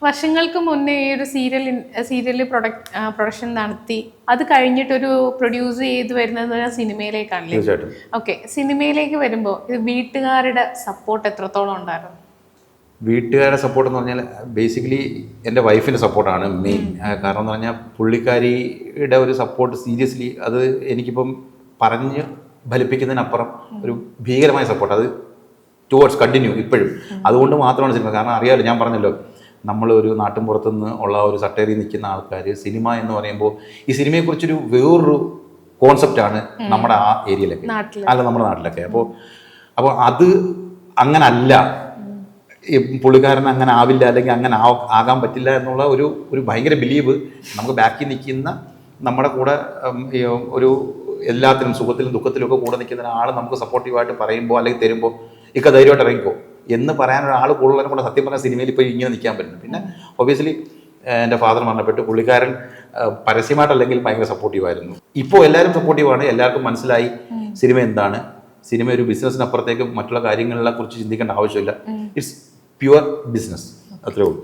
വർഷങ്ങൾക്ക് മുന്നേ ഈ ഒരു സീരിയൽ പ്രൊഡക്ഷൻ നടത്തി അത് കഴിഞ്ഞിട്ടൊരു പ്രൊഡ്യൂസ് ചെയ്ത് വരുന്നത് സിനിമയിലേക്കാണല്ലേ? തീർച്ചയായിട്ടും. ഓക്കെ, സിനിമയിലേക്ക് വരുമ്പോൾ ഇത് വീട്ടുകാരുടെ സപ്പോർട്ട് എത്രത്തോളം ഉണ്ടായിരുന്നു? വീട്ടുകാരുടെ സപ്പോർട്ട് എന്ന് പറഞ്ഞാൽ ബേസിക്കലി എൻ്റെ വൈഫിൻ്റെ സപ്പോർട്ടാണ് മെയിൻ. കാരണം എന്ന് പറഞ്ഞാൽ പുള്ളിക്കാരിയുടെ ഒരു സപ്പോർട്ട് സീരിയസ്ലി അത് എനിക്കിപ്പം പറഞ്ഞ് ഫലിപ്പിക്കുന്നതിനപ്പുറം ഒരു ഭീകരമായ സപ്പോർട്ട്, അത് ടുവേർഡ്സ് കണ്ടിന്യൂ ഇപ്പോഴും. അതുകൊണ്ട് മാത്രമാണ് സിനിമ. കാരണം അറിയാമല്ലോ, ഞാൻ പറഞ്ഞല്ലോ, നമ്മൾ ഒരു നാട്ടിൻ പുറത്തുനിന്ന് ഉള്ള ഒരു സട്ടേറിൽ നിൽക്കുന്ന ആൾക്കാർ സിനിമ എന്ന് പറയുമ്പോൾ ഈ സിനിമയെക്കുറിച്ചൊരു വേറൊരു കോൺസെപ്റ്റാണ് നമ്മുടെ ആ ഏരിയയിലൊക്കെ, അല്ല നമ്മുടെ നാട്ടിലൊക്കെ. അപ്പോൾ അത് അങ്ങനെ അല്ല, പുള്ളിക്കാരൻ അങ്ങനെ ആവില്ല, അല്ലെങ്കിൽ അങ്ങനെ ആകാൻ പറ്റില്ല എന്നുള്ള ഒരു ഭയങ്കര ബിലീവ് നമുക്ക് ബാക്കിൽ നിൽക്കുന്ന നമ്മുടെ കൂടെ ഒരു എല്ലാത്തിനും സുഖത്തിലും ദുഃഖത്തിലും ഒക്കെ കൂടെ നിൽക്കുന്ന ആൾ നമുക്ക് സപ്പോർട്ടീവായിട്ട് പറയുമ്പോൾ അല്ലെങ്കിൽ തരുമ്പോൾ ഇക്ക ധൈര്യമായിട്ട് ഇറങ്ങിക്കോ എന്ന് പറയാൻ ഒരാൾ കൂടുതലും കൂടെ സത്യം പറഞ്ഞ സിനിമയിൽ ഇപ്പോൾ ഇങ്ങനെ നിൽക്കാൻ പറ്റുന്നു. പിന്നെ ഒബ്വിയസ്ലി എൻ്റെ ഫാദർ മരണപ്പെട്ടു, പുള്ളിക്കാരൻ പരസ്യമായിട്ടല്ലെങ്കിൽ ഭയങ്കര സപ്പോർട്ടീവായിരുന്നു. ഇപ്പോൾ എല്ലാവരും സപ്പോർട്ടീവാണ്, എല്ലാവർക്കും മനസ്സിലായി സിനിമ എന്താണ്, സിനിമ ഒരു ബിസിനസ്സിനപ്പുറത്തേക്ക് മറ്റുള്ള കാര്യങ്ങളെ കുറിച്ച് ചിന്തിക്കേണ്ട ആവശ്യമില്ല, ഇറ്റ്സ് പ്യുവർ ബിസിനസ്, അത്രേ ഉള്ളൂ.